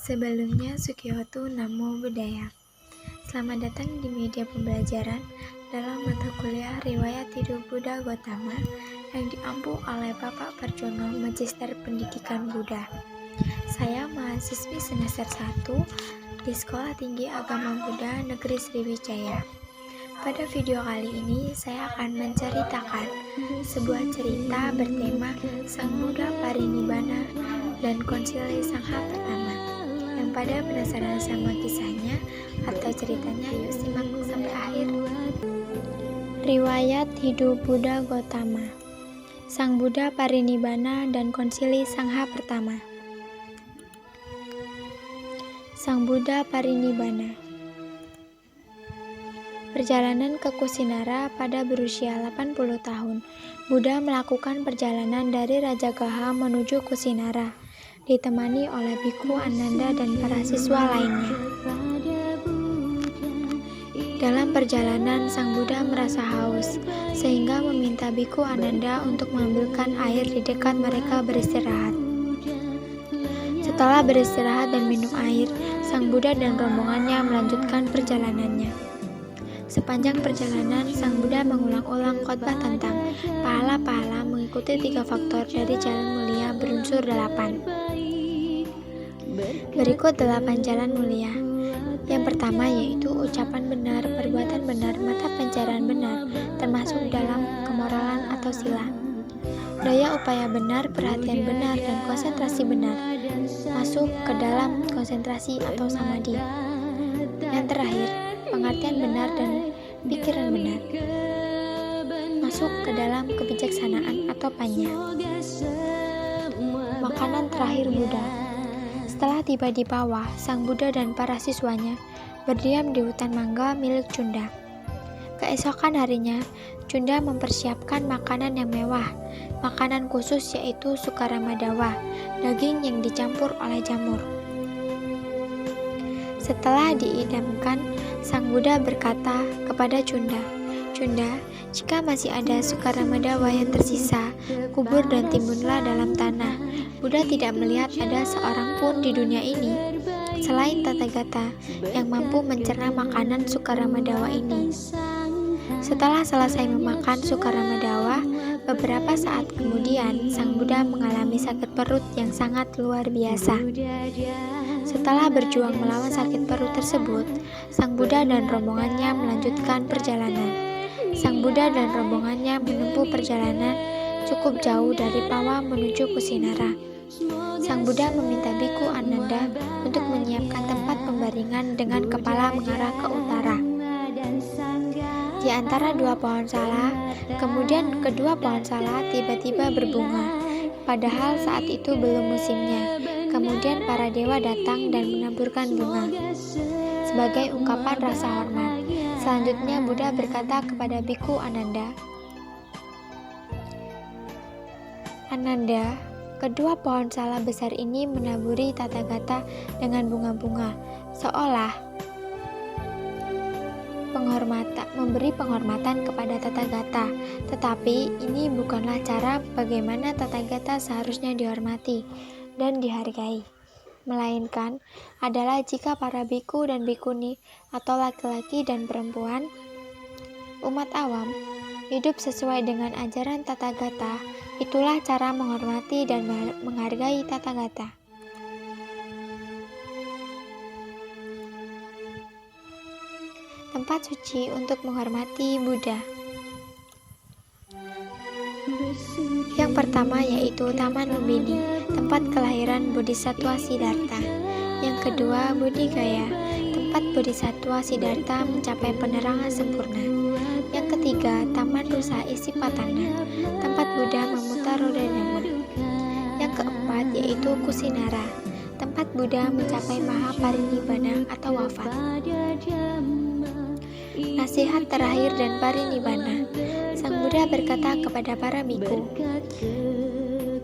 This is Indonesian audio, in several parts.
Sebelumnya, Sukiyoto Namo Buddhaya. Selamat datang di media pembelajaran dalam mata kuliah Riwayat Hidup Buddha Gautama yang diampu oleh Bapak Parjono, Magister Pendidikan Buddha. Saya mahasiswi semester 1 di Sekolah Tinggi Agama Buddha Negeri Sriwijaya. Pada video kali ini, saya akan menceritakan sebuah cerita bertema Sang Buddha Parinibbana dan Konsili Sangha pertama. Yang pada penasaran sama kisahnya atau ceritanya, yuk simak sampai akhir. Riwayat Hidup Buddha Gautama, Sang Buddha Parinibbana dan Konsili Sangha pertama. Sang Buddha Parinibbana. Perjalanan ke Kusinara pada berusia 80 tahun. Buddha melakukan perjalanan dari Rajagaha menuju Kusinara, ditemani oleh Bhikkhu Ananda dan para siswa lainnya. Dalam perjalanan, Sang Buddha merasa haus, sehingga meminta Bhikkhu Ananda untuk mengambilkan air di dekat mereka beristirahat. Setelah beristirahat dan minum air, Sang Buddha dan rombongannya melanjutkan perjalanannya. Sepanjang perjalanan, Sang Buddha mengulang-ulang khotbah tentang pahala-pahala mengikuti 3 faktor dari jalan mulia berunsur 8. Berikut 8 jalan mulia. Yang pertama yaitu ucapan benar, perbuatan benar, mata pencarian benar, termasuk dalam kemoralan atau sila. Daya upaya benar, perhatian benar, dan konsentrasi benar, masuk ke dalam konsentrasi atau samadhi. Yang terakhir, pengertian benar dan pikiran benar, masuk ke dalam kebijaksanaan atau panya. Makanan terakhir Buddha. Setelah tiba di bawah, Sang Buddha dan para siswanya berdiam di hutan mangga milik Cunda. Keesokan harinya, Cunda mempersiapkan makanan yang mewah, makanan khusus yaitu Sukaramadawa, daging yang dicampur oleh jamur. Setelah diidamkan, Sang Buddha berkata kepada Cunda, "Cunda, jika masih ada Sukaramadawa yang tersisa, kubur dan timbunlah dalam tanah." Buddha tidak melihat ada seorang pun di dunia ini selain Tathagata yang mampu mencerna makanan Sukaramadawa ini. Setelah selesai memakan Sukaramadawa, beberapa saat kemudian Sang Buddha mengalami sakit perut yang sangat luar biasa. Setelah berjuang melawan sakit perut tersebut, Sang Buddha dan rombongannya melanjutkan perjalanan. Sang Buddha dan rombongannya menempuh perjalanan cukup jauh dari Pawa menuju Kusinara. Sang Buddha meminta Bhikkhu Ananda untuk menyiapkan tempat pembaringan dengan kepala mengarah ke utara. Di antara 2 pohon sala, kemudian kedua pohon sala tiba-tiba berbunga, padahal saat itu belum musimnya. Kemudian para dewa datang dan menaburkan bunga sebagai ungkapan rasa hormat. Selanjutnya Buddha berkata kepada Bhikkhu Ananda, "Ananda, kedua pohon sala besar ini menaburi Tathagata dengan bunga-bunga, seolah memberi penghormatan kepada Tathagata. Tetapi ini bukanlah cara bagaimana Tathagata seharusnya dihormati dan dihargai, melainkan adalah jika para bhikkhu dan bhikkhuni atau laki-laki dan perempuan, umat awam, hidup sesuai dengan ajaran Tathagata. Itulah cara menghormati dan menghargai Tathagata." Tempat suci untuk menghormati Buddha. Yang pertama yaitu Taman Lumbini, tempat kelahiran Bodhisattva Siddhartha. Yang kedua, Bodhigaya, tempat Bodhisattva Siddhartha mencapai penerangan sempurna. Yang ketiga, Taman Rusa Isipatana, tempat Buddha memutar roda dhamma. Yang keempat yaitu Kusinara, tempat Buddha mencapai Mahaparinibbana atau wafat. Nasihat terakhir dan parinibbana. Sang Buddha berkata kepada para bhikkhu,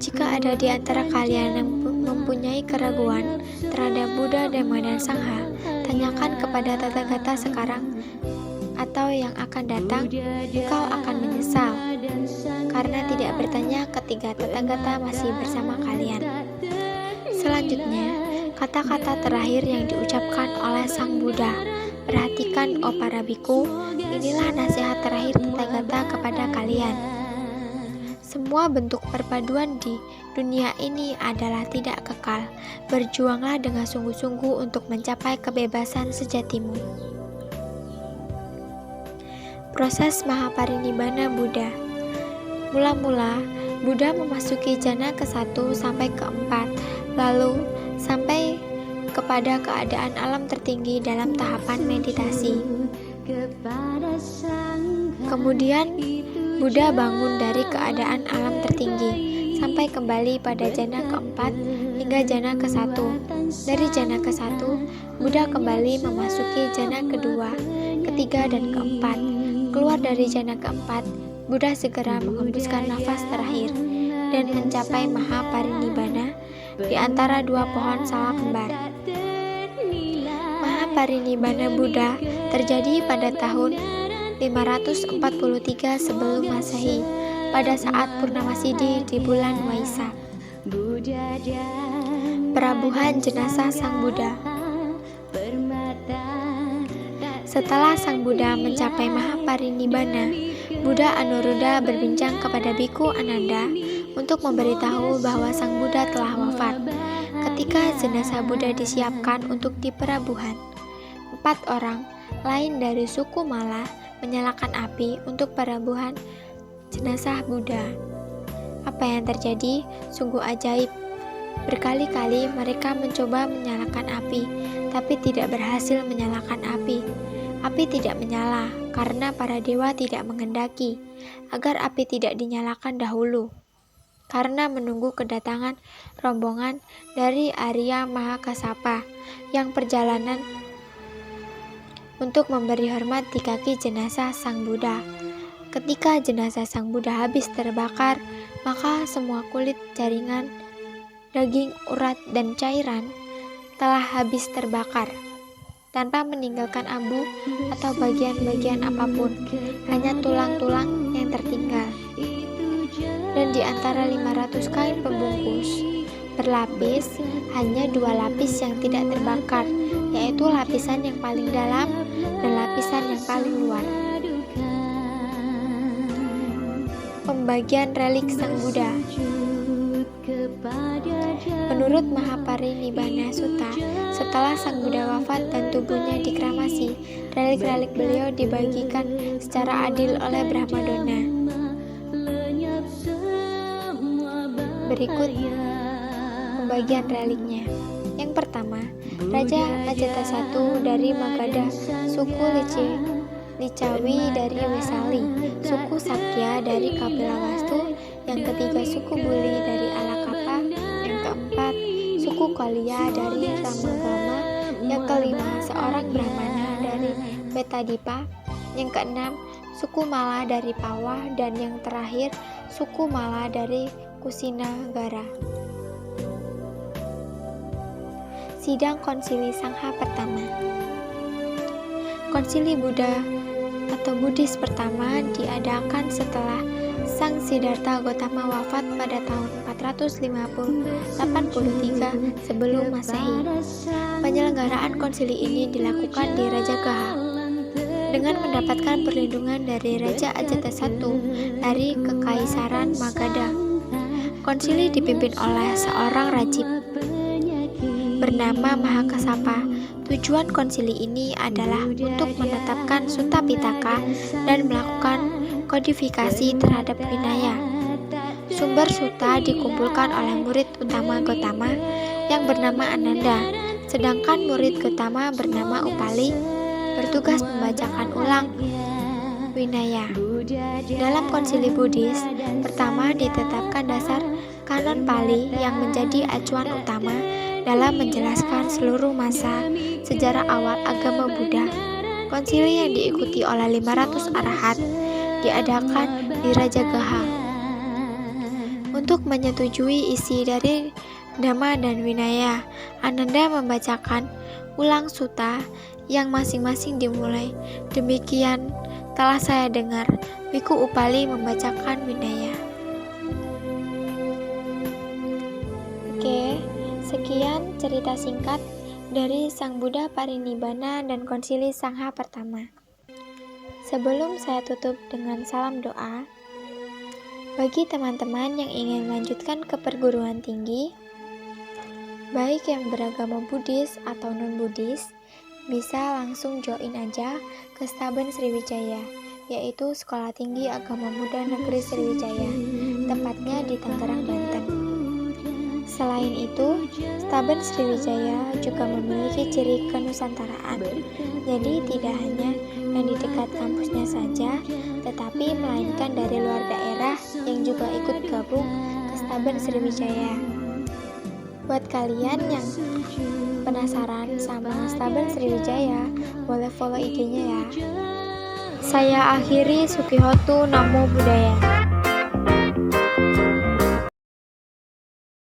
"Jika ada di antara kalian yang mempunyai keraguan terhadap Buddha, Dhamma, dan Sangha, tanyakan kepada Tathagata sekarang atau yang akan datang, engkau akan menyesal karena tidak bertanya ketika Tathagata masih bersama kalian." Selanjutnya, kata-kata terakhir yang diucapkan oleh Sang Buddha. Perhatikan, oh para biku, inilah nasihat terakhir Tathagata kepada kalian. Semua bentuk perpaduan di dunia ini adalah tidak kekal. Berjuanglah dengan sungguh-sungguh untuk mencapai kebebasan sejatimu. Proses Mahaparinibbana Buddha. Mula-mula, Buddha memasuki jana ke-1 sampai ke-4, lalu sampai kepada keadaan alam tertinggi dalam tahapan meditasi. Kemudian, Buddha bangun dari keadaan alam tertinggi, sampai kembali pada jana ke-4 hingga jana ke-1. Dari jana ke-1, Buddha kembali memasuki jana ke-2, ke-3, dan ke-4. Keluar dari jana ke-4, Buddha segera menghembuskan nafas terakhir dan mencapai Mahaparinibbana di antara dua pohon salak kembar. Mahaparinibbana Buddha terjadi pada tahun 543 sebelum Masehi, pada saat Purnamasiddhi di bulan Waisak. Perabuhan jenazah Sang Buddha. Setelah Sang Buddha mencapai Mahaparinibbana, Buddha Anuruddha berbincang kepada Biku Ananda untuk memberitahu bahwa Sang Buddha telah wafat. Ketika jenazah Buddha disiapkan untuk diperabuhan, 4 orang lain dari suku Mala menyalakan api untuk perabuhan jenazah Buddha. Apa yang terjadi sungguh ajaib. Berkali-kali mereka mencoba menyalakan api, tapi tidak berhasil menyalakan api. Api tidak menyala karena para dewa tidak menghendaki agar api tidak dinyalakan dahulu, karena menunggu kedatangan rombongan dari Arya Mahakassapa yang perjalanan untuk memberi hormat di kaki jenazah Sang Buddha. Ketika jenazah Sang Buddha habis terbakar, maka semua kulit, jaringan, daging, urat, dan cairan telah habis terbakar tanpa meninggalkan abu atau bagian-bagian apapun, hanya tulang-tulang yang tertinggal. Dan di antara 500 kain pembungkus berlapis, hanya 2 lapis yang tidak terbakar, yaitu lapisan yang paling dalam dan lapisan yang paling luar. Pembagian relik Sang Buddha. Menurut Mahaparinibbana Sutta, setelah Sang Buddha wafat dan tubuhnya dikremasi, relik-relik beliau dibagikan secara adil oleh Brahmadonna. Berikut pembagian reliknya. Yang pertama, Raja Ajatasattu dari Magadha, suku Licawi dari Vesali, suku Sakya dari Kapilavastu, yang ketiga suku Buli dari Alakapa, yang keempat suku Kolya dari Ramagama, yang kelima seorang Brahmana dari Betadipa, yang keenam suku Mala dari Pawa, dan yang terakhir suku Mala dari Kusinagara. Sidang Konsili Sangha pertama. Konsili Buddha atau Buddhis pertama diadakan setelah Sang Siddhartha Gautama wafat pada tahun 483 sebelum Masehi. Penyelenggaraan konsili ini dilakukan di Rajagaha dengan mendapatkan perlindungan dari Raja Ajatasattu dari Kekaisaran Magadha. Konsili dipimpin oleh seorang rajib bernama Mahakassapa. Tujuan konsili ini adalah untuk menetapkan Sutta Pitaka dan melakukan kodifikasi terhadap Vinaya. Sumber sutta dikumpulkan oleh murid utama Gautama yang bernama Ananda, sedangkan murid Gautama bernama Upali bertugas membacakan ulang Vinaya. Dalam konsili Buddhis pertama ditetapkan dasar kanon Pali yang menjadi acuan utama dalam menjelaskan seluruh masa sejarah awal agama Buddha. Konsili yang diikuti oleh 500 arahat diadakan di Rajagaha. Untuk menyetujui isi dari Dhamma dan Vinaya, Ananda membacakan ulang sutta yang masing-masing dimulai. Demikian telah saya dengar, Biku Upali membacakan Vinaya. Oke, Sekian cerita singkat dari Sang Buddha Parinibbana dan Konsili Sangha pertama. Sebelum saya tutup dengan salam doa, bagi teman-teman yang ingin melanjutkan ke perguruan tinggi, baik yang beragama Buddhis atau non-Buddhis, bisa langsung join aja ke Staben Sriwijaya, yaitu Sekolah Tinggi Agama Buddha Negeri Sriwijaya, tempatnya di Tangerang, Banten. Selain itu, Staben Sriwijaya juga memiliki ciri kenusantaraan, jadi tidak hanya yang di dekat kampusnya saja, tetapi melainkan dari luar daerah yang juga ikut gabung ke Staben Sriwijaya. Buat kalian yang penasaran sama Staben Sriwijaya, boleh follow IG-nya ya. Saya akhiri, Sukihotu, Namo Buddhaya.